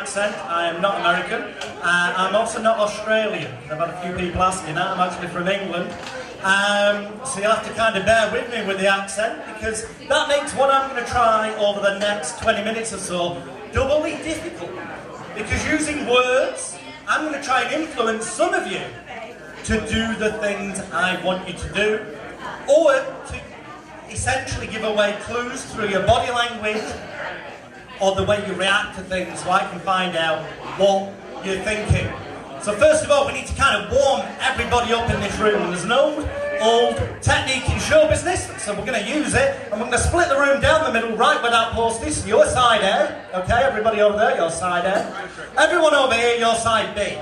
accent. I am not American. I'm also not Australian. I've had a few people asking that. I'm actually from England. So you'll have to kind of bear with me with the accent, because that makes what I'm going to try over the next 20 minutes or so doubly difficult. Because using words, I'm going to try and influence some of you to do the things I want you to do, or to essentially give away clues through your body language or the way you react to things, so I can find out what you're thinking. So first of all, we need to kind of warm everybody up in this room. And there's an old technique in show business, so we're going to use it, and we're going to split the room down the middle, right where that post is. Your side A, okay, everybody over there, your side A. Everyone over here, your side B.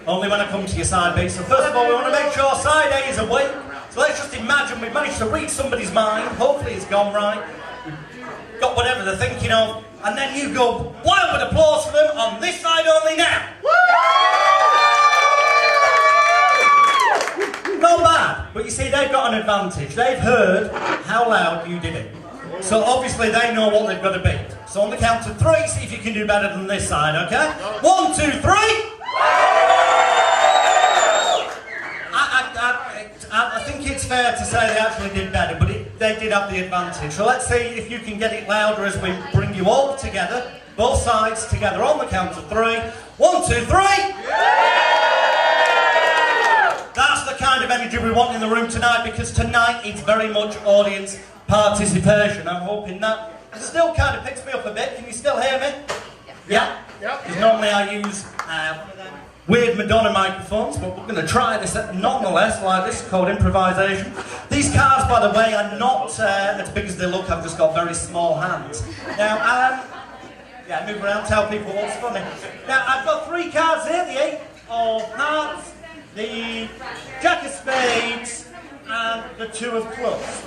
Only when I come to your side B. So first of all, we want to make sure side A is awake. So let's just imagine we've managed to read somebody's mind. Hopefully it's gone right. We've got whatever they're thinking of. And then you go wild with applause for them on this side only now. Not bad. But you see, they've got an advantage. They've heard how loud you did it. So obviously they know what they've got to beat. So on the count of 3, see if you can do better than this side, okay? 1, 2, 3. I think it's fair to say they actually did better, but they did have the advantage. So let's see if you can get it louder as we bring you all together, both sides together on the count of 3. 1, 2, 3! That's the kind of energy we want in the room tonight, because tonight it's very much audience participation. I'm hoping that it still kind of picks me up a bit. Can you still hear me? Yeah? Because normally I use weird Madonna microphones, but we're going to try this nonetheless, like this is called improvisation. These cards, by the way, are not as big as they look. I've just got very small hands. Now, yeah, move around, tell people what's funny. Now, I've got 3 cards here, the 8 of hearts, the Jack of spades, and the 2 of clubs.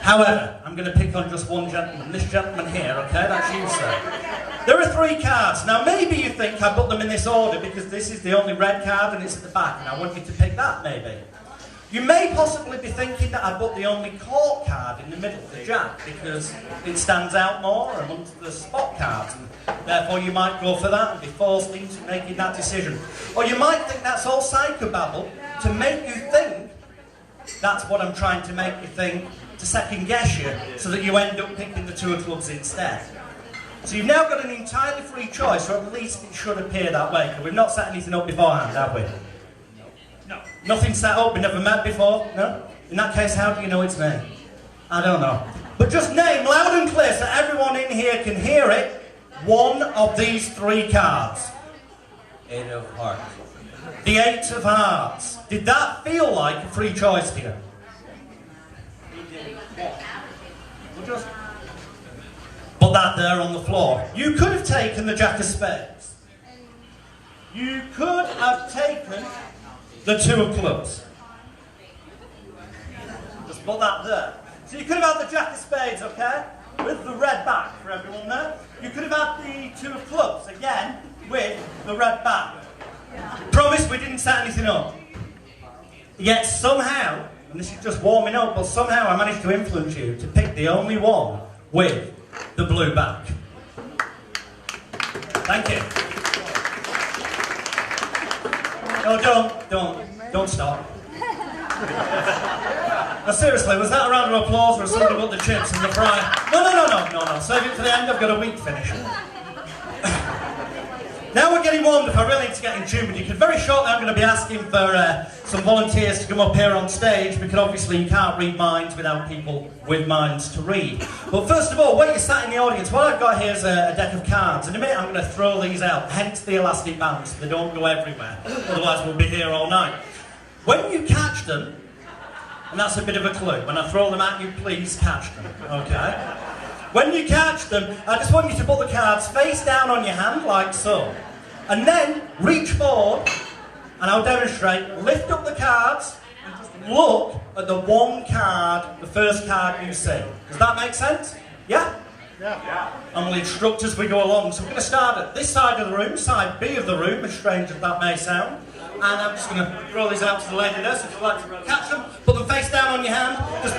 However, I'm going to pick on just one gentleman, this gentleman here, okay, that's you, sir. There are 3 cards. Now maybe you think I put them in this order because this is the only red card and it's at the back, and I want you to pick that, maybe. You may possibly be thinking that I put the only court card in the middle, the Jack, because it stands out more amongst the spot cards, and therefore you might go for that and be forced into making that decision. Or you might think that's all psychobabble to make you think that's what I'm trying to make you think, to second guess you, so that you end up picking the 2 of clubs instead. So you've now got an entirely free choice, or at least it should appear that way, because we've not set anything up beforehand, have we? No. Nothing set up, we never met before? No? In that case, how do you know it's me? I don't know. But just name loud and clear so everyone in here can hear it, one of these 3 cards. 8 of hearts. The 8 of hearts. Did that feel like a free choice to you? We'll just put that there on the floor. You could have taken the Jack of spades. You could have taken the 2 of clubs. Just put that there. So you could have had the Jack of spades, okay? With the red back for everyone there. You could have had the 2 of clubs, again, with the red back. Promise we didn't set anything up. Yet somehow, and this is just warming up, but somehow I managed to influence you to pick the only one with the blue back. Thank you. No, don't stop. Now seriously, was that a round of applause or somebody put the chips in the fry? No, save it for the end, I've got a weak finish. Now we're getting warmed up, I really need to get in tune with you, because very shortly I'm going to be asking for some volunteers to come up here on stage, because obviously you can't read minds without people with minds to read. But first of all, when you're sat in the audience, what I've got here is a deck of cards. In a minute I'm going to throw these out, hence the elastic bands, so they don't go everywhere, otherwise we'll be here all night. When you catch them, and that's a bit of a clue, when I throw them at you, please catch them, okay? When you catch them, I just want you to put the cards face down on your hand, like so. And then, reach forward, and I'll demonstrate, lift up the cards, and just look at the one card, the first card you see. Does that make sense? Yeah? Yeah. And we'll instruct as we go along. So we're going to start at this side of the room, side B of the room, as strange as that may sound. And I'm just going to throw these out to the lady there, so if you'd like to catch them, put them face down on your hand, just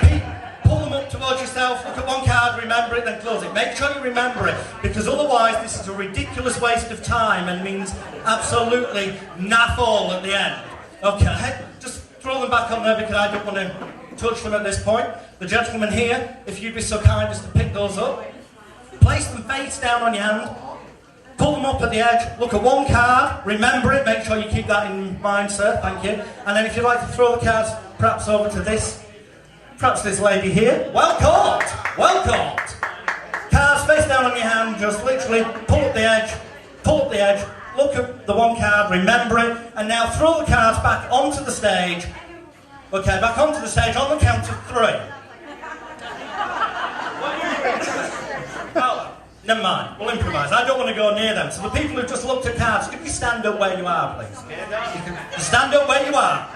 pull them up towards yourself, look at one card, remember it, then close it. Make sure you remember it, because otherwise this is a ridiculous waste of time and means absolutely naff all at the end. Okay, just throw them back on there because I don't want to touch them at this point. The gentleman here, if you'd be so kind as to pick those up, place them face down on your hand, pull them up at the edge, look at one card, remember it, make sure you keep that in mind, sir, thank you. And then if you'd like to throw the cards perhaps over to this, perhaps this lady here, well caught, well caught. Cards face down on your hand, just literally pull up the edge, look at the one card, remember it, and now throw the cards back onto the stage. Okay, back onto the stage on the count of 3. Oh, never mind, we'll improvise. I don't want to go near them. So the people who just looked at cards, could you stand up where you are, please? Stand up where you are.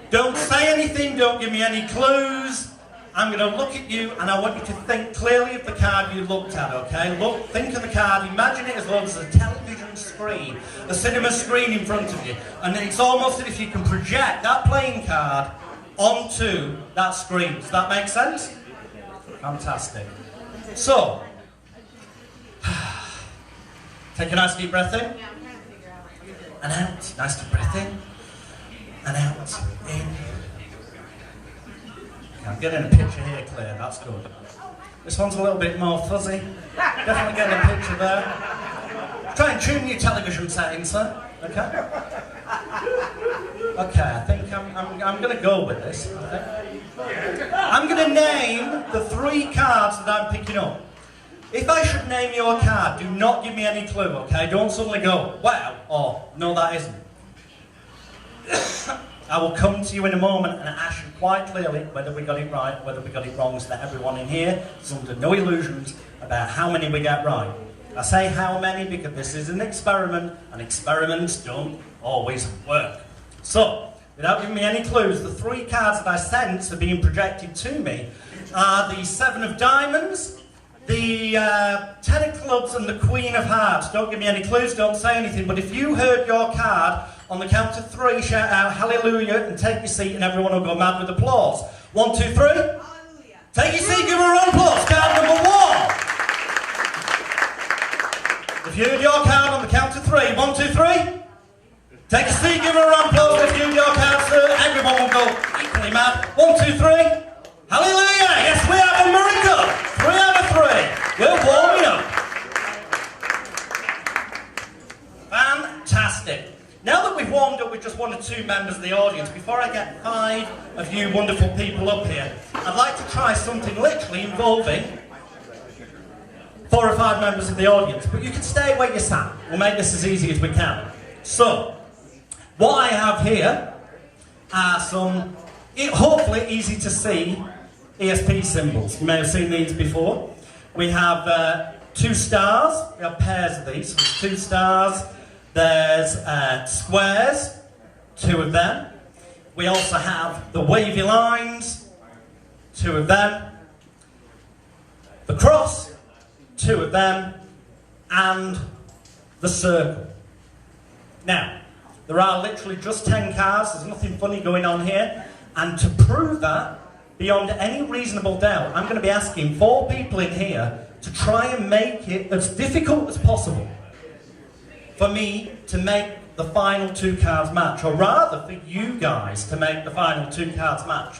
Don't say anything, don't give me any clues. I'm going to look at you and I want you to think clearly of the card you looked at, okay? Look, think of the card, imagine it as though there's a television screen, a cinema screen in front of you. And it's almost as if you can project that playing card onto that screen. Does that make sense? Fantastic. So, take a nice deep breath in. And out. Nice deep breath in. And out. In. I'm getting a picture here, Claire, that's good. This one's a little bit more fuzzy. Definitely getting a picture there. Try and tune your television settings, sir. Okay? Okay, I think I'm going to go with this. I'm going to name the 3 cards that I'm picking up. If I should name your card, do not give me any clue, okay? Don't suddenly go, wow, or no, that isn't. I will come to you in a moment and ask you quite clearly whether we got it right, whether we got it wrong, so that everyone in here is under no illusions about how many we get right. I say how many because this is an experiment, and experiments don't always work. So, without giving me any clues, the 3 cards that I sense are being projected to me are the 7 of Diamonds, the 10 of Clubs, and the Queen of Hearts. Don't give me any clues, don't say anything, but if you heard your card, on the count of 3, shout out hallelujah and take your seat and everyone will go mad with applause. 1, 2, 3. Hallelujah. Take your seat, give her a round of applause. Card number 1. If you heard your card on the count of 3, 1, 2, 3. Take your seat, give her a round of applause. If you heard your card, sir, everyone will go equally mad. 1, 2, 3. Hallelujah. Yes, we have a miracle. 3 out of 3. We're warming up. Fantastic. Now that we've warmed up with just 1 or 2 members of the audience, before I get 5 of you wonderful people up here, I'd like to try something literally involving 4 or 5 members of the audience. But you can stay where you sat. We'll make this as easy as we can. So, what I have here are some, hopefully easy to see, ESP symbols. You may have seen these before. We have 2 stars. We have pairs of these. So there's 2 stars. There's squares, 2 of them. We also have the wavy lines, 2 of them. The cross, 2 of them. And the circle. Now, there are literally just 10 cards. There's nothing funny going on here. And to prove that, beyond any reasonable doubt, I'm going to be asking 4 people in here to try and make it as difficult as possible for me to make the final 2 cards match, or rather for you guys to make the final 2 cards match.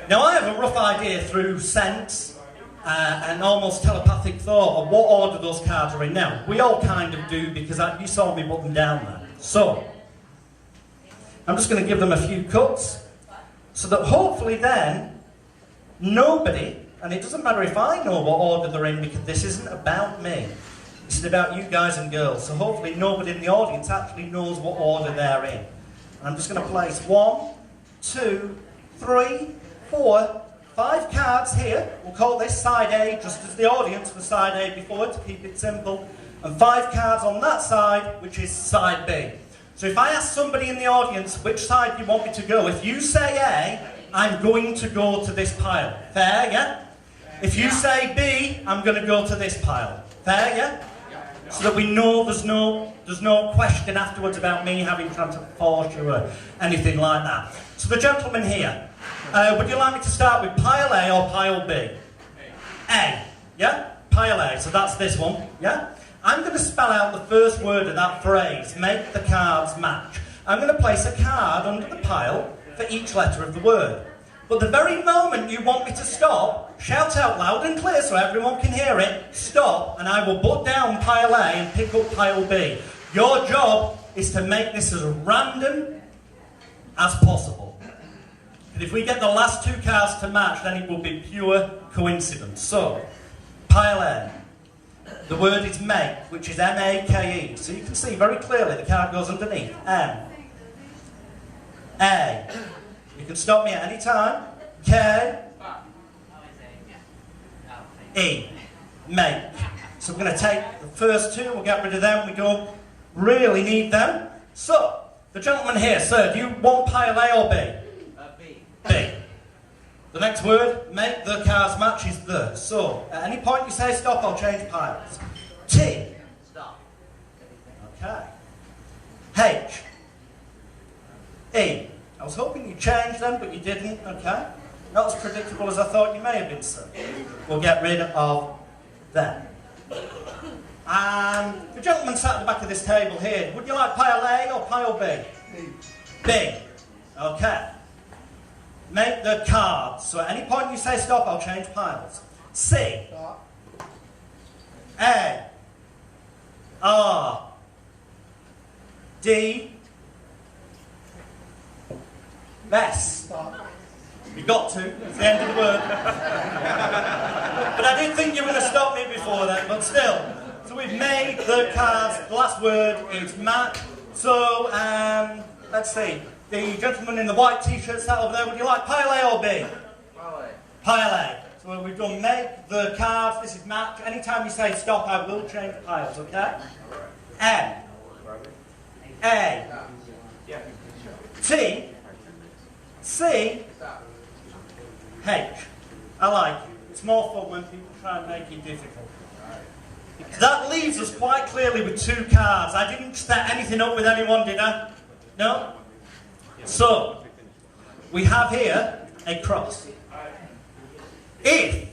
Now I have a rough idea through sense and almost telepathic thought of what order those cards are in now. We all kind of do because you saw me put them down there. So, I'm just going to give them a few cuts so that hopefully then nobody, and it doesn't matter if I know what order they're in because this isn't about me. This is about you guys and girls, so hopefully nobody in the audience actually knows what order they're in. And I'm just going to place 1, 2, 3, 4, 5 cards here. We'll call this side A, just as the audience was side A before, to keep it simple. And 5 cards on that side, which is side B. So if I ask somebody in the audience which side you want me to go, if you say A, I'm going to go to this pile. Fair, yeah? If you say B, I'm going to go to this pile. Fair, yeah? so that we know there's no question afterwards about me having tried to force you or anything like that. So the gentleman here, would you like me to start with pile A or pile B? A. Yeah? Pile A, so that's this one, yeah? I'm going to spell out the first word of that phrase, make the cards match. I'm going to place a card under the pile for each letter of the word. But the very moment you want me to stop, shout out loud and clear so everyone can hear it, stop, and I will put down pile A and pick up pile B. Your job is to make this as random as possible. And if we get the last two cards to match, then it will be pure coincidence. So, pile A. The word is make, which is M-A-K-E. So you can see very clearly the card goes underneath. M. A. You can stop me at any time. K. E. Make. So we're going to take the first two, we'll get rid of them, we don't really need them. So, the gentleman here, sir, do you want pile A or B? B. B. The next word, make the cards match, is the. So, at any point you say stop, I'll change piles. T. Stop. Okay. H. E. I was hoping you'd change them, but you didn't. Okay. Not as predictable as I thought you may have been, sir. We'll get rid of them. And the gentleman sat at the back of this table here, would you like pile A or pile B? B. B. Okay. Make the cards. So at any point you say stop, I'll change piles. C. Stop. A. R. D. S. Stop. You got to. It's the end of the word. But I didn't think you were going to stop me before then, but still. So we've made the cards. The last word is match. So, let's see. The gentleman in the white t-shirt sat over there, would you like pile A or B? Pile A. Pile A. So we've done make the cards. This is match. Anytime you say stop, I will change piles, okay? M. A. T. C. H. I like it. It's more fun when people try and make it difficult. That leaves us quite clearly with two cards. I didn't set anything up with anyone, did I? No? So, we have here a cross. If,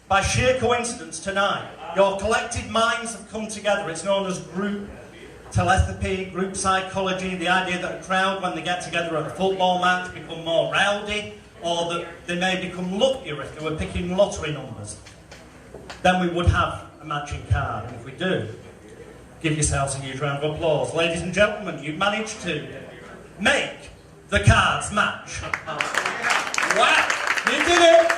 by sheer coincidence tonight, your collective minds have come together, it's known as group telepathy, group psychology, the idea that a crowd, when they get together at a football match, become more rowdy, or that they may become luckier if they were picking lottery numbers, then we would have a matching card. And if we do, give yourselves a huge round of applause. Ladies and gentlemen, you've managed to make the cards match. Wow, you did it!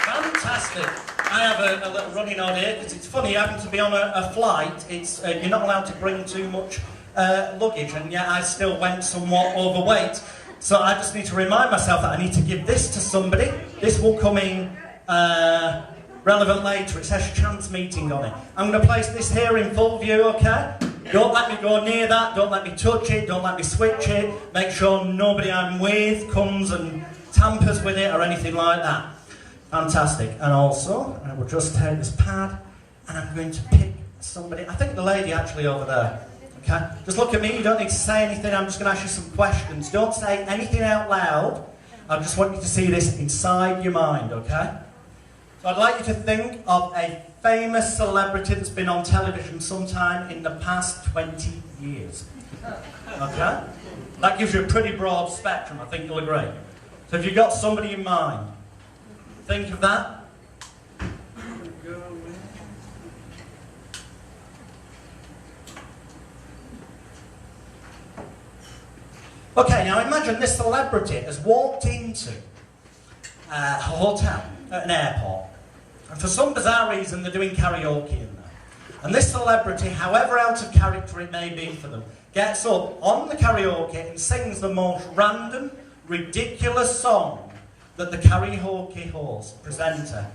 Fantastic. I have a little running on here because it's funny having to be on a flight. It's you're not allowed to bring too much luggage, and yet I still went somewhat overweight. So I just need to remind myself that I need to give this to somebody. This will come in relevant later. It says chance meeting on it. I'm going to place this here in full view, okay? Don't let me go near that. Don't let me touch it. Don't let me switch it. Make sure nobody I'm with comes and tampers with it or anything like that. Fantastic. And also, I will just take this pad and I'm going to pick somebody. I think the lady actually over there. Okay? Just look at me. You don't need to say anything. I'm just going to ask you some questions. Don't say anything out loud. I just want you to see this inside your mind, okay? So I'd like you to think of a famous celebrity that's been on television sometime in the past 20 years. Okay? That gives you a pretty broad spectrum, I think you'll agree. So if you've got somebody in mind, think of that. Okay, now imagine this celebrity has walked into a hotel at an airport, and for some bizarre reason they're doing karaoke in there. And this celebrity, however out of character it may be for them, gets up on the karaoke and sings the most random, ridiculous song that the karaoke host, presenter,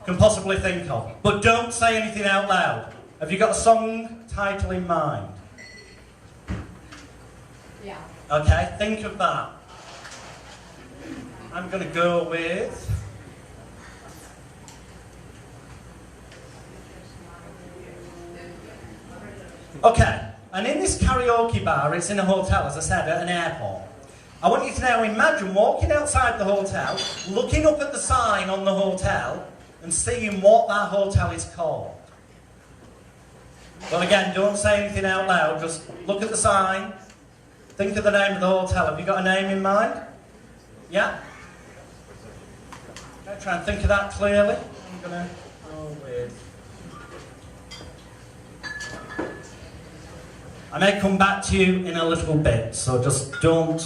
can possibly think of. But don't say anything out loud. Have you got a song title in mind? Yeah. Okay, think of that. I'm going to go with... Okay, and in this karaoke bar, it's in a hotel, as I said, at an airport. I want you to now imagine walking outside the hotel, looking up at the sign on the hotel, and seeing what that hotel is called. Well, again, don't say anything out loud, just look at the sign, think of the name of the hotel. Have you got a name in mind? Yeah? Okay, try and think of that clearly. I'm going to go with... I may come back to you in a little bit, so just don't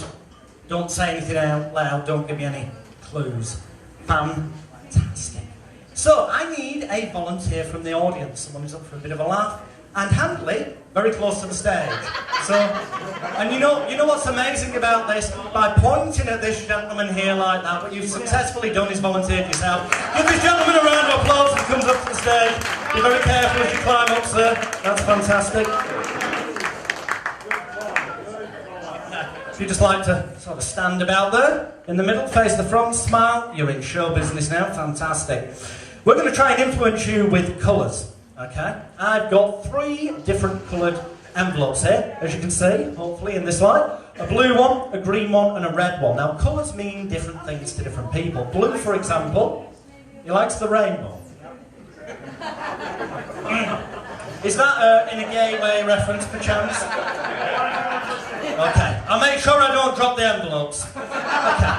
say anything out loud, don't give me any clues. Fantastic. So, I need a volunteer from the audience, someone who's up for a bit of a laugh, and handily, very close to the stage. So, and you know what's amazing about this? By pointing at this gentleman here like that, what you've successfully done is volunteered yourself. Give this gentleman a round of applause as he comes up to the stage. Be very careful as you climb up, sir. That's fantastic. If you just like to sort of stand about there, in the middle, face the front, smile, you're in show business now, fantastic. We're going to try and influence you with colours, okay? I've got 3 different coloured envelopes here, as you can see, hopefully in this light. A blue one, a green one, and a red one. Now, colours mean different things to different people. Blue, for example, he likes the rainbow. Is that in a gay way reference, perchance? Okay, I'll make sure I don't drop the envelopes. Okay.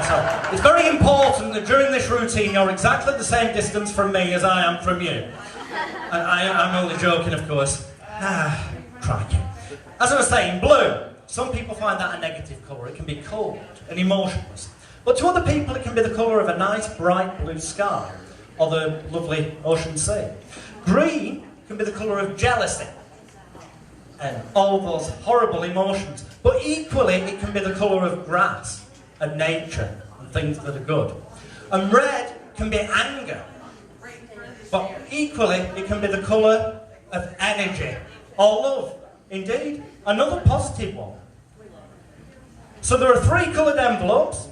So, it's very important that during this routine you're exactly the same distance from me as I am from you. I'm only joking, of course. Crikey. As I was saying, blue. Some people find that a negative colour. It can be cold and emotionless. But to other people it can be the colour of a nice bright blue sky or the lovely ocean sea. Green can be the colour of jealousy and all those horrible emotions. But equally, it can be the colour of grass and nature and things that are good. And red can be anger. But equally, it can be the colour of energy or love. Indeed, another positive one. So there are 3 coloured envelopes.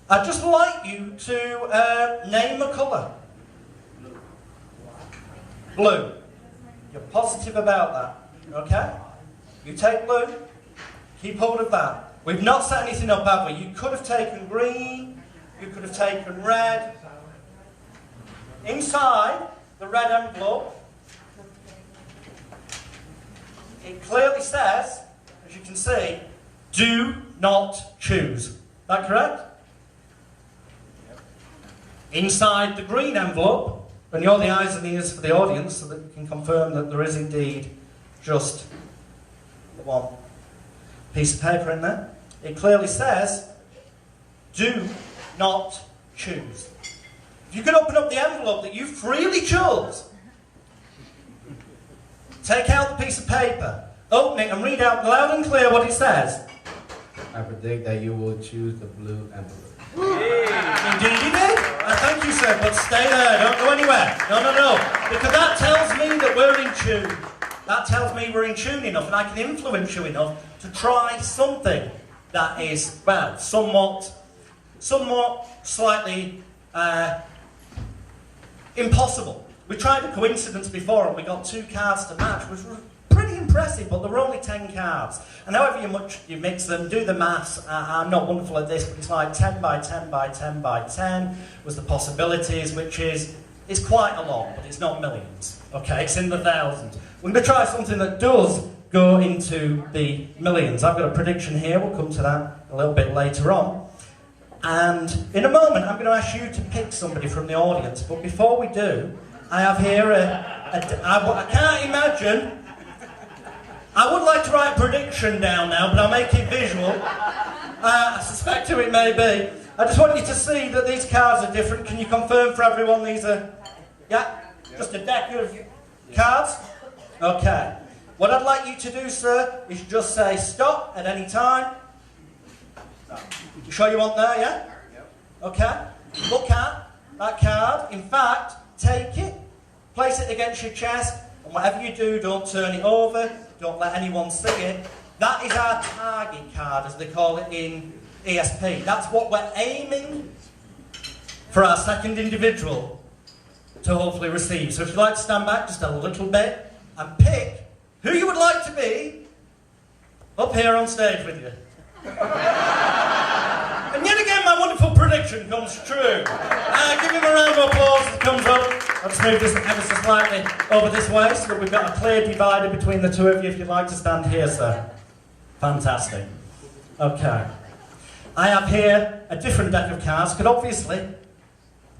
I'd just like you to name a colour. Blue. You're positive about that, okay? You take blue, keep hold of that. We've not set anything up, have we? You could have taken green, you could have taken red. Inside the red envelope, it clearly says, as you can see, do not choose. Is that correct? Inside the green envelope, and you're the eyes and ears for the audience so that you can confirm that there is indeed just the one piece of paper in there. It clearly says, do not choose. If you could open up the envelope that you freely chose, take out the piece of paper, open it and read out loud and clear what it says. I predict that you will choose the blue envelope. Indeed you did. Thank you, sir, but stay there, don't go anywhere. No. Because that tells me that we're in tune. That tells me we're in tune enough and I can influence you enough to try something that is, well, somewhat slightly impossible. We tried a coincidence before and we got 2 cards to match, which was pretty impressive, but there were only 10 cards. And however you mix them, do the maths, I'm not wonderful at this, but it's like 10 by 10 by 10 by 10 was the possibilities, which is quite a lot, but it's not millions. Okay, it's in the thousands. We're going to try something that does go into the millions. I've got a prediction here, we'll come to that a little bit later on. And in a moment, I'm going to ask you to pick somebody from the audience, but before we do, I have here I can't imagine. I would like to write a prediction down now, but I'll make it visual. I suspect who it may be. I just want you to see that these cards are different. Can you confirm for everyone these are... Yeah? Just a deck of cards? Okay. What I'd like you to do, sir, is just say stop at any time. You sure you want there, yeah? Okay. Look at that card. In fact, take it, place it against your chest, and whatever you do, don't turn it over. Don't let anyone see it. That is our target card, as they call it in ESP. That's what we're aiming for our second individual to hopefully receive. So if you'd like to stand back just a little bit. and pick who you would like to be up here on stage with you. And yet again, my wonderful prediction comes true. Give him a round of applause as it comes up. I'll just move this ever so slightly over this way so that we've got a clear divider between the two of you if you'd like to stand here, sir. Fantastic. Okay. I have here a different deck of cards, because obviously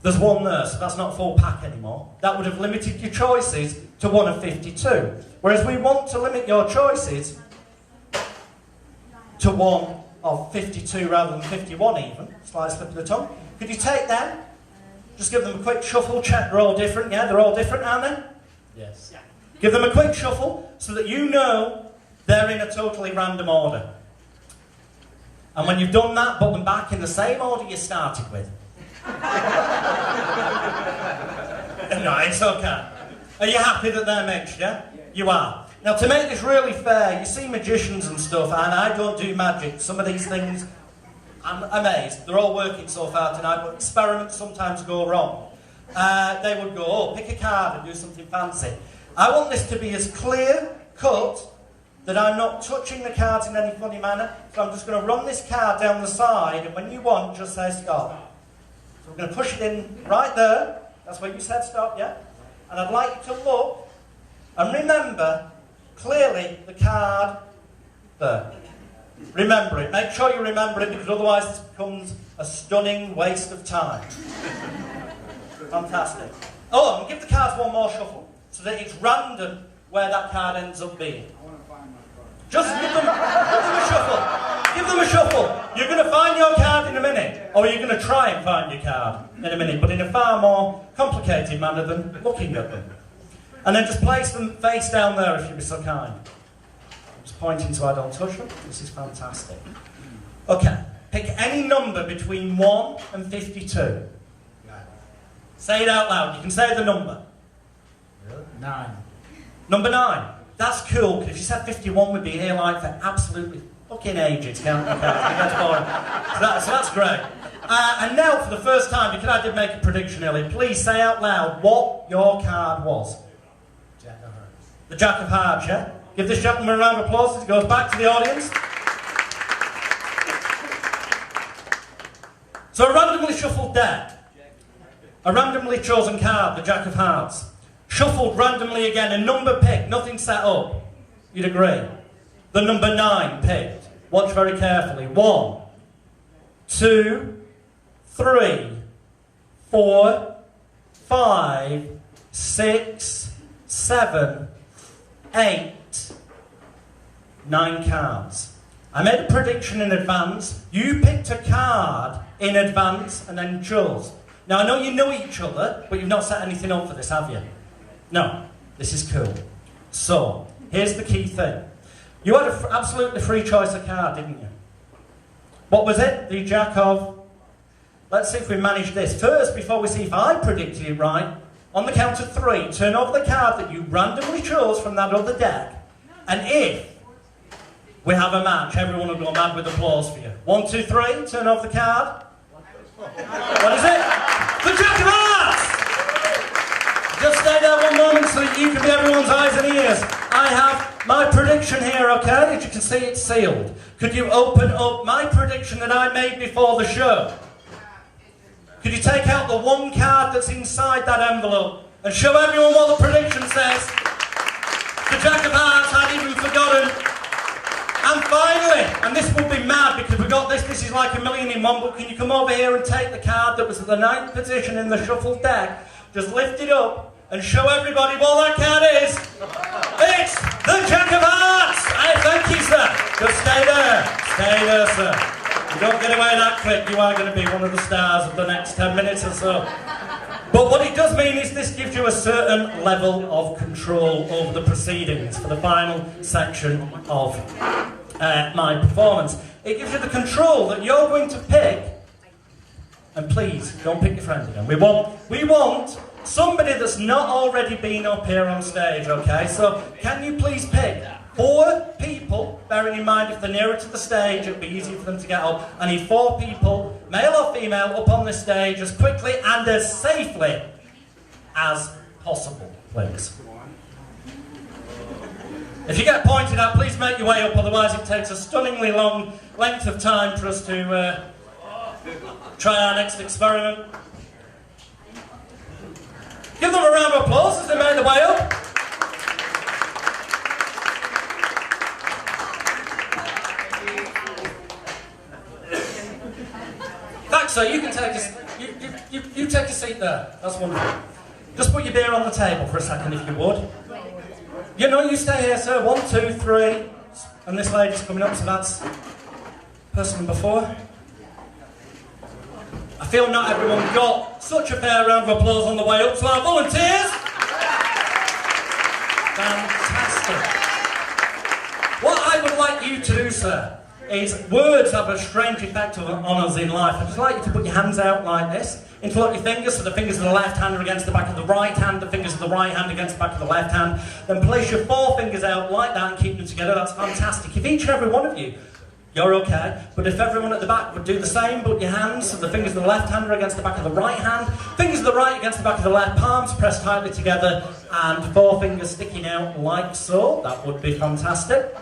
there's one there, so that's not a full pack anymore. That would have limited your choices to one of 52. Whereas we want to limit your choices to one of 52 rather than 51 even. Slight slip of the tongue. Could you take them? Just give them a quick shuffle, check they're all different. Yeah, they're all different, aren't they? Yes. Yeah. Give them a quick shuffle so that you know they're in a totally random order. And when you've done that, put them back in the same order you started with. No, it's okay. Are you happy that they're mixed, yeah? You are. Now, to make this really fair, you see magicians and stuff, and I don't do magic. Some of these things, I'm amazed. They're all working so far tonight, but experiments sometimes go wrong. They would go, oh, pick a card and do something fancy. I want this to be as clear cut that I'm not touching the cards in any funny manner. So I'm just going to run this card down the side, and when you want, just say stop. So we're going to push it in right there. That's where you said stop, yeah? And I'd like you to look and remember clearly the card there. Remember it. Make sure you remember it, because otherwise this becomes a stunning waste of time. Fantastic. Oh, and give the cards one more shuffle so that it's random where that card ends up being. Just give them a shuffle. Give them a shuffle. You're going to find your card in a minute, or you're going to try and find your card in a minute, but in a far more complicated manner than looking at them. And then just place them face down there if you'd be so kind. I'm just pointing so I don't touch them. This is fantastic. Okay, pick any number between 1 and 52. Say it out loud. You can say the number. 9. Number 9. That's cool, because if you said 51, we'd be here like for absolutely fucking ages, can't we? That's boring. So that's great. And now, for the first time, because I did make a prediction earlier, please say out loud what your card was. Jack of Hearts. The Jack of Hearts, yeah? Give this gentleman a round of applause as it goes back to the audience. So a randomly shuffled deck. A randomly chosen card, the Jack of Hearts. Shuffled randomly again, a number picked, nothing set up. You'd agree? The number 9 picked. Watch very carefully. 1, 2, 3, 4, 5, 6, 7, 8, 9 cards. I made a prediction in advance. You picked a card in advance and then chose. Now I know you know each other, but you've not set anything up for this, have you? No, this is cool. So, here's the key thing. You had an absolutely free choice of card, didn't you? What was it? The Jack of... Let's see if we manage this. First, before we see if I predicted it right, on the count of 3, turn over the card that you randomly chose from that other deck. And if we have a match, everyone will go mad with applause for you. 1, 2, 3, turn off the card. What is it? The Jack of Hearts! Just stay there one moment so that you can be everyone's eyes and ears. I have my prediction here, okay? As you can see, it's sealed. Could you open up my prediction that I made before the show? Could you take out the one card that's inside that envelope and show everyone what the prediction says? The Jack of Hearts, I'd even forgotten. And finally, and this will be mad because we got this is like a million in one, but can you come over here and take the card that was at the 9th position in the shuffled deck, just lift it up and show everybody what that card is. It's the Jack of Hearts! Hey, thank you, sir. Just stay there. Stay there, sir. You don't get away that quick, you are going to be one of the stars of the next 10 minutes or so. But what it does mean is this gives you a certain level of control over the proceedings for the final section of my performance. It gives you the control that you're going to pick, and please, don't pick your friend again. We want somebody that's not already been up here on stage, okay? So, can you please pick 4 people, bearing in mind if they're nearer to the stage, it'll be easier for them to get up. I need 4 people, male or female, up on the stage as quickly and as safely as possible, please. If you get pointed at, please make your way up, otherwise it takes a stunningly long length of time for us to try our next experiment. Give them a round of applause as they make their way up. Thanks, sir. You can take you take a seat there. That's wonderful. Just put your beer on the table for a second, if you would. You know, you stay here, sir. 1, 2, 3. And this lady's coming up, so that's person number 4. I feel not everyone got such a fair round of applause on the way up, so our volunteers. Fantastic. What I would like you to do, sir, is words have a strange effect on us in life. I'd just like you to put your hands out like this, interlock your fingers, so the fingers of the left hand are against the back of the right hand, the fingers of the right hand against the back of the left hand. Then place your 4 fingers out like that and keep them together. That's fantastic. If each and every one of you, you're okay, but if everyone at the back would do the same, put your hands, so the fingers of the left hand are against the back of the right hand, fingers of the right against the back of the left, palms pressed tightly together, and 4 fingers sticking out like so, that would be fantastic.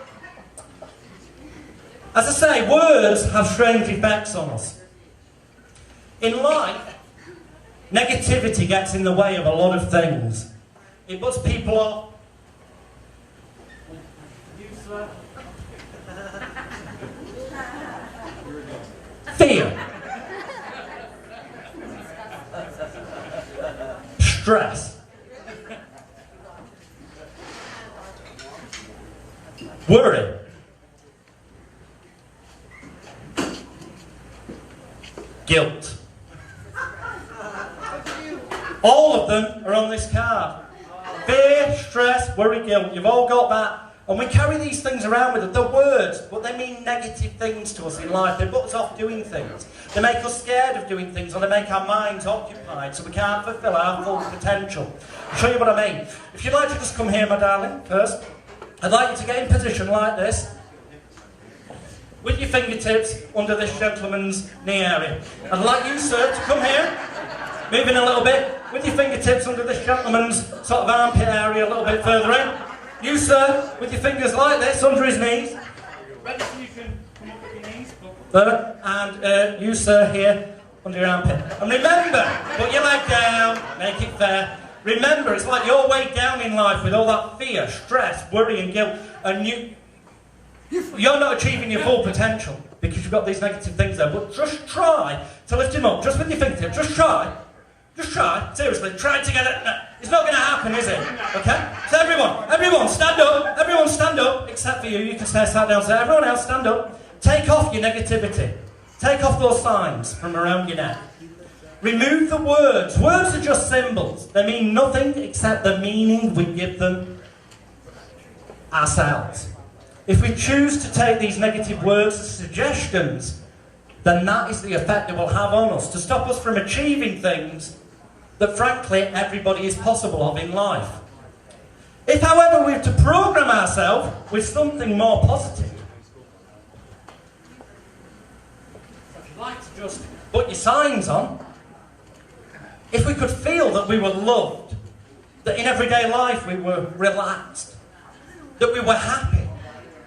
As I say, words have strange effects on us. In life, negativity gets in the way of a lot of things. It puts people off. Fear. Stress. Worry. Guilt. All of them are on this card. Fear, stress, worry, guilt. You've all got that. And we carry these things around with us. They're words, but they mean negative things to us in life. They put us off doing things. They make us scared of doing things, or they make our minds occupied, so we can't fulfill our full potential. I'll show you what I mean. If you'd like to just come here, my darling, first. I'd like you to get in position like this, with your fingertips under this gentleman's knee area. I'd like you, sir, to come here, moving a little bit, with your fingertips under this gentleman's sort of armpit area a little bit further in. You, sir, with your fingers like this, under his knees. Ready so you can come up with your knees. There. And you, sir, here, under your armpit. And remember, put your leg down, make it fair. Remember, it's like you're weighed down in life with all that fear, stress, worry and guilt, and you're not achieving your full potential because you've got these negative things there. But just try to lift him up, just with your fingertips. Just try. Just try. Seriously, try to get it. No, it's not going to happen, is it? Okay? So everyone stand up. Everyone stand up, except for you. You can stay sat down. So everyone else stand up. Take off your negativity. Take off those signs from around your neck. Remove the words. Words are just symbols. They mean nothing except the meaning we give them ourselves. If we choose to take these negative words as suggestions, then that is the effect it will have on us, to stop us from achieving things that, frankly, everybody is possible of in life. If, however, we have to program ourselves with something more positive, if you'd like to just put your signs on, if we could feel that we were loved, that in everyday life we were relaxed, that we were happy,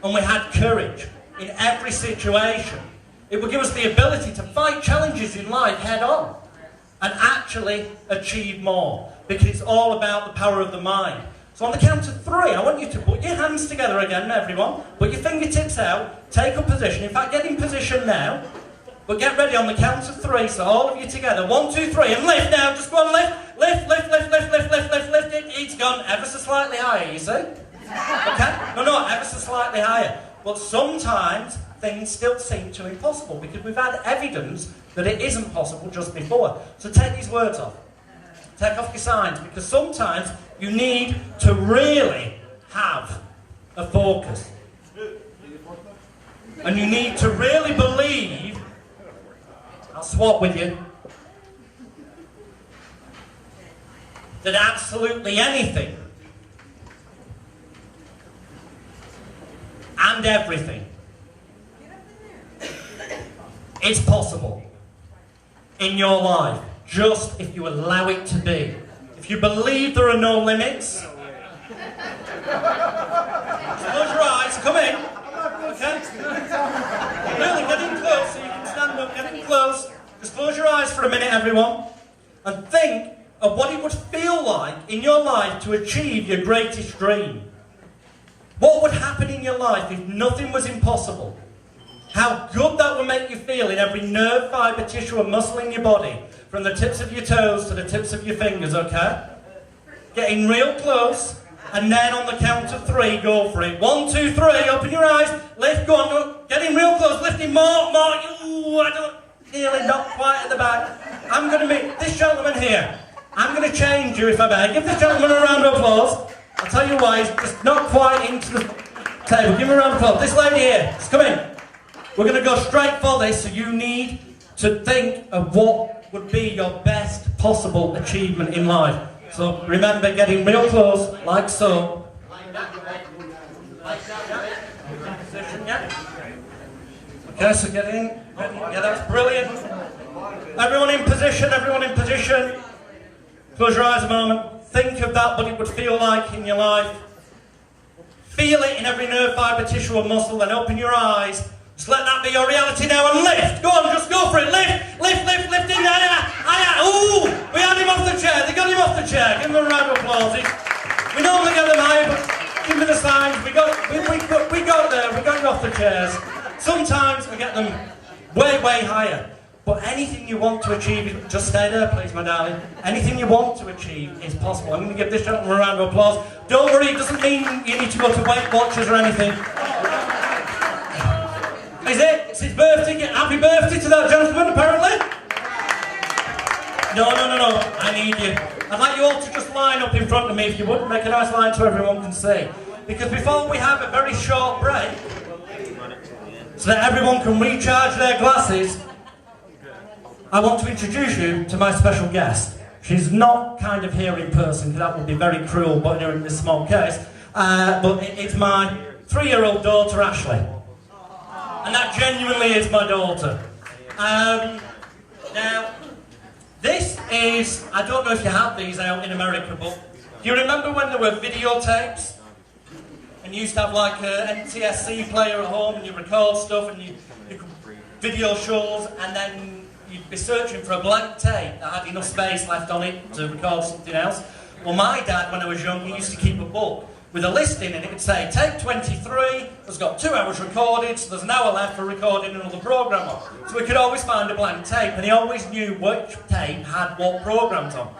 and we had courage in every situation, it would give us the ability to fight challenges in life head on and actually achieve more, because it's all about the power of the mind. So on the count of 3, I want you to put your hands together again, everyone. Put your fingertips out, take a position. In fact, get in position now, but get ready on the count of 3, so all of you together. 1, 2, 3, and lift now. Just go and lift, lift, lift, lift, lift, lift, lift, lift, lift it. It's gone ever so slightly higher, you see? Okay? No, ever so slightly higher. But sometimes things still seem too impossible because we've had evidence that it isn't possible just before. So take these words off. Take off your signs, because sometimes you need to really have a focus. And you need to really believe, I'll swap with you, that absolutely anything and everything is possible in your life, just if you allow it to be. If you believe there are no limits, for a minute, everyone, and think of what it would feel like in your life to achieve your greatest dream. What would happen in your life if nothing was impossible? How good that would make you feel in every nerve, fibre, tissue and muscle in your body, from the tips of your toes to the tips of your fingers, okay? Getting real close, and then on the count of 3, go for it. 1, 2, 3, open your eyes, lift, go on, getting real close, lifting more, ooh, I don't, nearly not quite at the back. I'm going to meet this gentleman here. I'm going to change you if I may. Give this gentleman a round of applause. I'll tell you why, he's just not quite into the table. Give him a round of applause. This lady here, just come in. We're going to go straight for this, so you need to think of what would be your best possible achievement in life. So remember, getting real close, like so. Okay, so get in. Yeah, that's brilliant. Everyone in position, everyone in position. Close your eyes a moment. Think of that, what it would feel like in your life. Feel it in every nerve, fibre, tissue and muscle, then open your eyes. Just let that be your reality now and lift. Go on, just go for it. Lift, lift, lift, lift in. Ooh, we had him off the chair. They got him off the chair. Give him a round of applause. We normally get them higher, but give me the signs. We got there. We got you off the chairs. Sometimes we get them way, way higher. But anything you want to achieve, just stay there, please, my darling. Anything you want to achieve is possible. I'm going to give this gentleman a round of applause. Don't worry, it doesn't mean you need to go to Weight Watchers or anything. Is it? It's his birthday. Happy birthday to that gentleman, apparently. No. I need you. I'd like you all to just line up in front of me, if you would. Make a nice line so everyone can see. Because before we have a very short break, so that everyone can recharge their glasses, I want to introduce you to my special guest. She's not kind of here in person, because that would be very cruel, but here in this small case. But it's my 3-year-old daughter, Ashley. And that genuinely is my daughter. Now, this is, I don't know if you have these out in America, but do you remember when there were videotapes? And you used to have like an NTSC player at home and you record stuff and you could video shows, and then you'd be searching for a blank tape that had enough space left on it to record something else. Well, my dad, when I was young, he used to keep a book with a list in it. It would say, tape 23 has got 2 hours recorded, so there's an hour left for recording another programme on. So we could always find a blank tape, and he always knew which tape had what programmes on.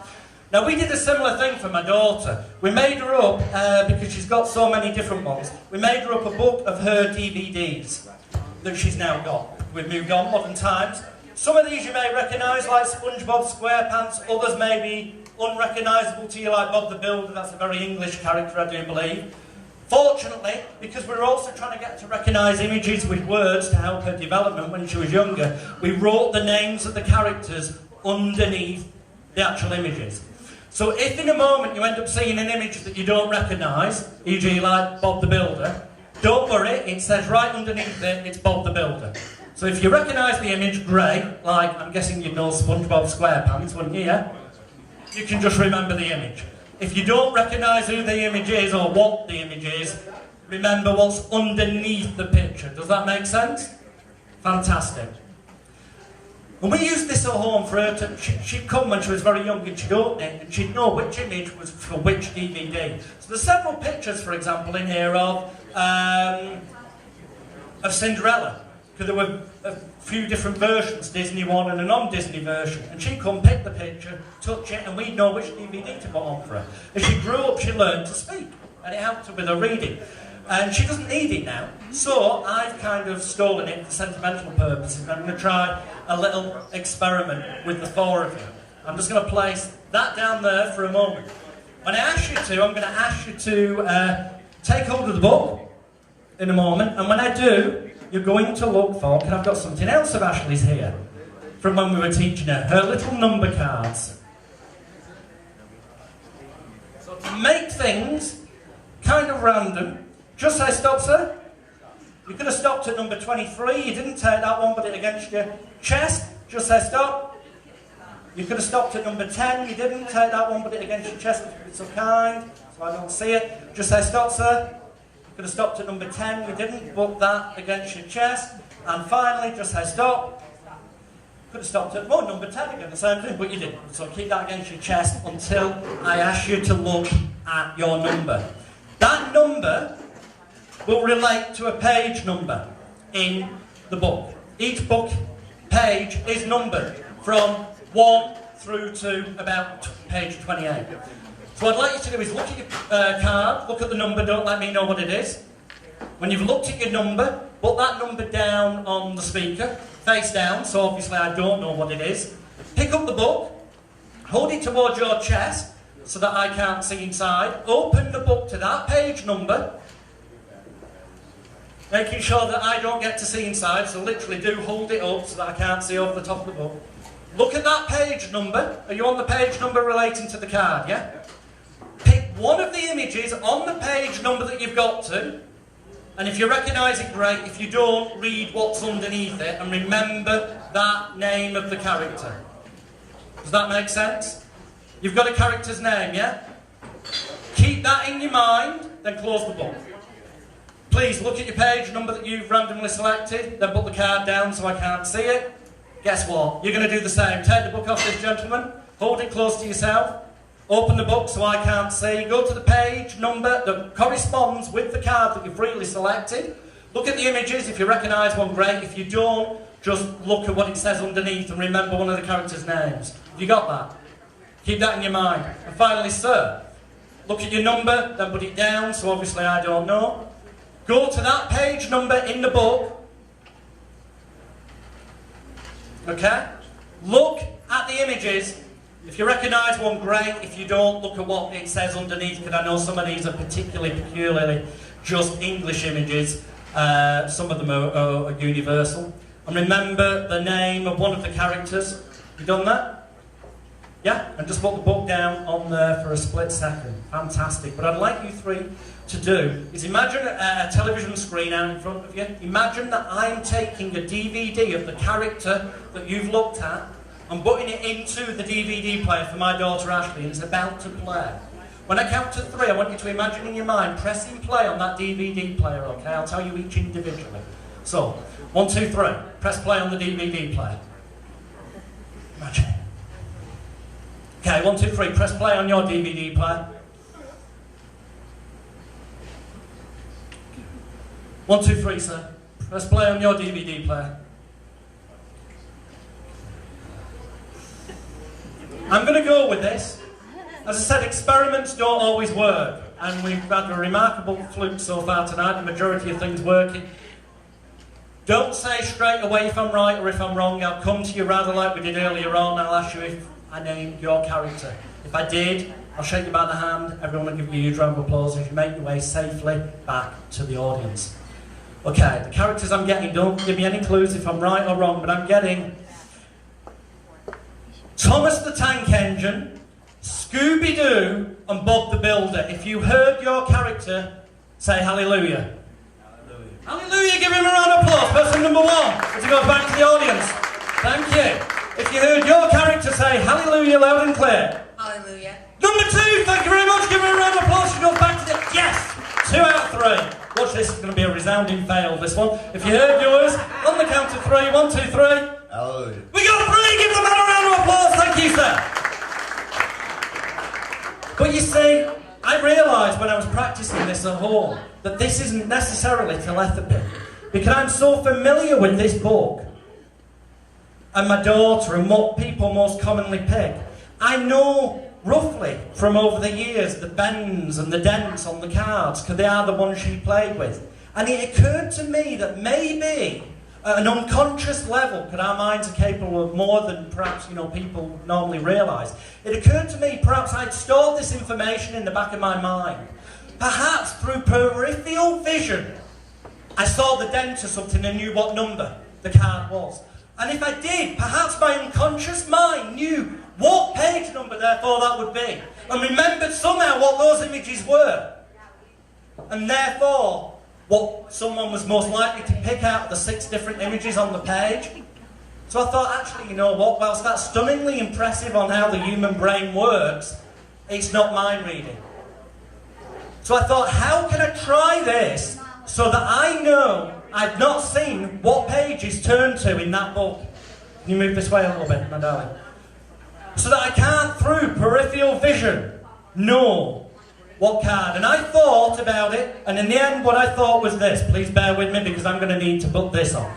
Now, we did a similar thing for my daughter. We made her up, because she's got so many different ones, we made her up a book of her DVDs that she's now got. We've moved on, modern times. Some of these you may recognise, like SpongeBob SquarePants. Others may be unrecognisable to you, like Bob the Builder. That's a very English character, I do believe. Fortunately, because we were also trying to get to recognise images with words to help her development when she was younger, we wrote the names of the characters underneath the actual images. So if in a moment you end up seeing an image that you don't recognise, e.g. like Bob the Builder, don't worry, it says right underneath it, it's Bob the Builder. So if you recognise the image, great, like I'm guessing you'd know SpongeBob SquarePants, wouldn't you, yeah? You can just remember the image. If you don't recognise who the image is or what the image is, remember what's underneath the picture. Does that make sense? Fantastic. And we used this at home for her to, she'd come when she was very young and she'd open it and she'd know which image was for which DVD. So there's several pictures, for example, in here of Cinderella. Because there were a few different versions, Disney one and a non-Disney version. And she'd come pick the picture, touch it, and we'd know which DVD to put on for her. As she grew up, she learned to speak, and it helped her with her reading. And she doesn't need it now, so I've kind of stolen it for sentimental purposes, and I'm going to try a little experiment with the 4 of you. I'm just going to place that down there for a moment. When I ask you to, I'm going to ask you to take hold of the book in a moment, and when I do, you're going to look for, and I've got something else of Ashley's here, from when we were teaching her little number cards. So to make things kind of random, just say stop, sir. You could have stopped at number 23, you didn't take that one, but it against your chest, just say stop. You could have stopped at number 10, you didn't take that one, but it against your chest, if you're so kind, so I don't see it. Just say stop, sir. You could have stopped at number 10, you didn't, put that against your chest. And finally, just say stop. Could have stopped at, number 10 again, the same thing, but you didn't. So keep that against your chest until I ask you to look at your number. That number will relate to a page number in the book. Each book page is numbered from 1 through to about page 28. So what I'd like you to do is look at your card, look at the number, don't let me know what it is. When you've looked at your number, put that number down on the speaker, face down, so obviously I don't know what it is. Pick up the book, hold it towards your chest so that I can't see inside. Open the book to that page number, making sure that I don't get to see inside, so literally do hold it up so that I can't see over the top of the book. Look at that page number. Are you on the page number relating to the card, yeah? Pick one of the images on the page number that you've got to, and if you recognise it, great. If you don't, read what's underneath it and remember that name of the character. Does that make sense? You've got a character's name, yeah? Keep that in your mind, then close the book. Please look at your page number that you've randomly selected, then put the card down so I can't see it. Guess what? You're going to do the same. Take the book off this gentleman, hold it close to yourself, open the book so I can't see, go to the page number that corresponds with the card that you've really selected. Look at the images. If you recognise one, great. If you don't, just look at what it says underneath and remember one of the characters' names. Have you got that? Keep that in your mind. And finally, sir, look at your number, then put it down, so obviously I don't know. Go to that page number in the book. Okay? Look at the images. If you recognise one, great. If you don't, look at what it says underneath, because I know some of these are peculiarly just English images. Some of them are universal. And remember the name of one of the characters. You done that? Yeah? And just put the book down on there for a split second. Fantastic. But I'd like you three to do is imagine a television screen out in front of you. Imagine that I'm taking a DVD of the character that you've looked at and putting it into the DVD player for my daughter Ashley, and it's about to play. When I count to 3, I want you to imagine in your mind pressing play on that DVD player, okay? I'll tell you each individually. So, 1, 2, 3. Press play on the DVD player. Imagine it. Okay, 1, 2, 3. Press play on your DVD player. 1, 2, 3, sir. Press play on your DVD player. I'm going to go with this. As I said, experiments don't always work, and we've had a remarkable fluke so far tonight, the majority of things working. Don't say straight away if I'm right or if I'm wrong. I'll come to you rather like we did earlier on. I'll ask you if I named your character. If I did, I'll shake you by the hand. Everyone will give you a huge round of applause if you make your way safely back to the audience. Okay, the characters I'm getting, don't give me any clues if I'm right or wrong, but I'm getting Thomas the Tank Engine, Scooby-Doo and Bob the Builder. If you heard your character, say hallelujah. Hallelujah. Hallelujah, give him a round of applause. Person number 1, as he goes back to the audience. Thank you. If you heard your character, say hallelujah loud and clear. Hallelujah. Number 2, thank you very much. Give him a round of applause. She goes back to the... Yes! 2 out of 3. Watch this, it's going to be a resounding fail, this one. If you heard yours, on the count of 3, 1, 2, 3. Hallelujah. We got 3, give the man a round of applause, thank you, sir. But you see, I realised when I was practising this at home that this isn't necessarily telepathy, because I'm so familiar with this book and my daughter and what people most commonly pick. I know roughly from over the years the bends and the dents on the cards, because they are the ones she played with. And it occurred to me that maybe at an unconscious level, because our minds are capable of more than perhaps people normally realise, it occurred to me perhaps I'd stored this information in the back of my mind. Perhaps through peripheral vision, I saw the dent or something and knew what number the card was. And if I did, perhaps my unconscious mind knew what page number, therefore, that would be, and remembered somehow what those images were, and therefore what someone was most likely to pick out of the 6 different images on the page. So I thought, actually, you know what, whilst that's stunningly impressive on how the human brain works, it's not mind reading. So I thought, how can I try this so that I know I've not seen what page is turned to in that book? Can you move this way a little bit, my darling? So that I can't, through peripheral vision, know what card. And I thought about it, and in the end what I thought was this. Please bear with me because I'm going to need to put this on.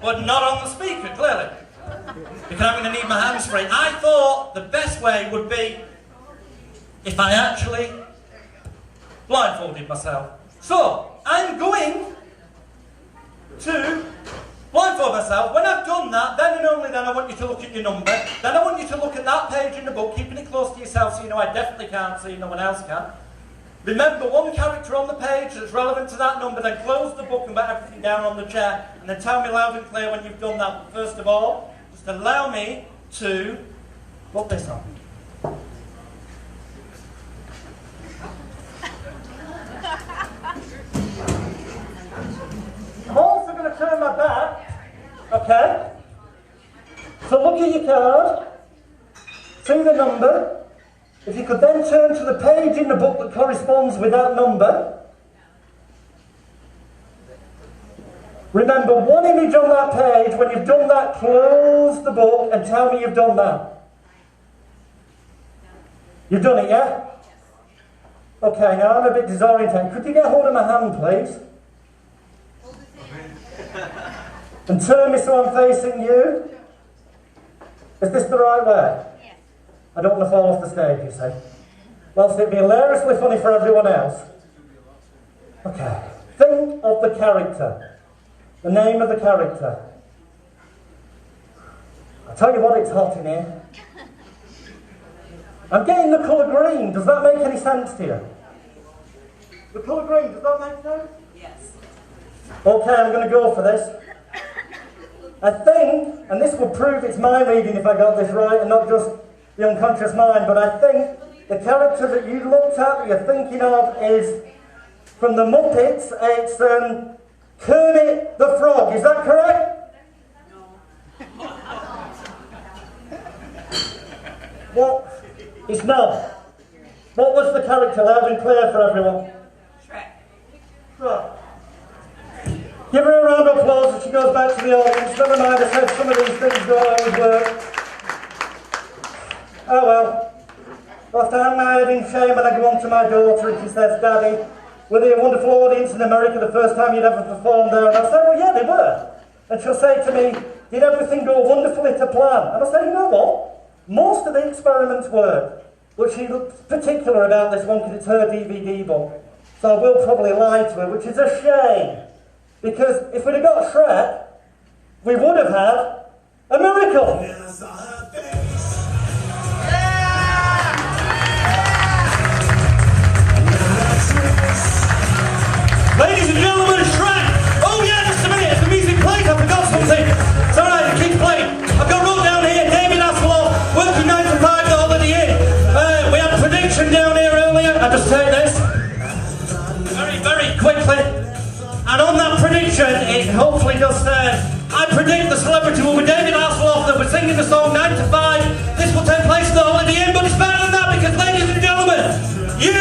But not on the speaker, clearly. Because I'm going to need my hands free. I thought the best way would be if I actually blindfolded myself. So, I'm going to blindfold myself. When I've done that, then and only then I want you to look at your number. Then I want you to look at that page in the book, keeping it close to yourself so you know I definitely can't see, no one else can. Remember one character on the page that's relevant to that number, then close the book and put everything down on the chair, and then tell me loud and clear when you've done that. But first of all, just allow me to put this on. I'm also going to turn my back, okay? So look at your card, see the number. If you could then turn to the page in the book that corresponds with that number. Remember one image on that page. When you've done that, close the book and tell me you've done that. You've done it, yeah? Okay, now I'm a bit disoriented. Could you get hold of my hand, please? And turn me so I'm facing you. Is this the right way? Yes. I don't want to fall off the stage, you see. Whilst it'd be hilariously funny for everyone else. Okay. Think of the character. The name of the character. I tell you what, it's hot in here. I'm getting the colour green. Does that make any sense to you? The colour green, does that make sense? Yes. Okay, I'm going to go for this. I think, and this will prove it's my reading if I got this right and not just the unconscious mind, but I think the character that you looked at, that you're thinking of, is from the Muppets. It's Kermit the Frog. Is that correct? No. What? It's not. What was the character? Loud and clear for everyone. Shrek. Shrek. Give her a round of applause as she goes back to the audience. Never mind, I said some of these things don't always work. Oh well. I'll have to hang my head in shame when I go on to my daughter and she says, Daddy, were they a wonderful audience in America the first time you'd ever performed there? And I'll say, well, yeah, they were. And she'll say to me, did everything go wonderfully to plan? And I'll say, you know what? Most of the experiments worked. But she looked particular about this one because it's her DVD book. So I will probably lie to her, which is a shame. Because if we'd have got Shrek, we would have had a miracle. Ladies and gentlemen, Shrek! Oh yeah, just a minute, if the music plays, I forgot something. It's alright, it keeps playing. I've got wrote down here, David Hasselhoff, working 9 to 5, the holiday inn. We had a prediction down here earlier. I just take this. Very, very quickly. And on that prediction, it hopefully does say, I predict the celebrity will be David Hasselhoff that was singing the song 9 to 5. This will take place at the holiday inn, but it's better than that because, ladies and gentlemen, you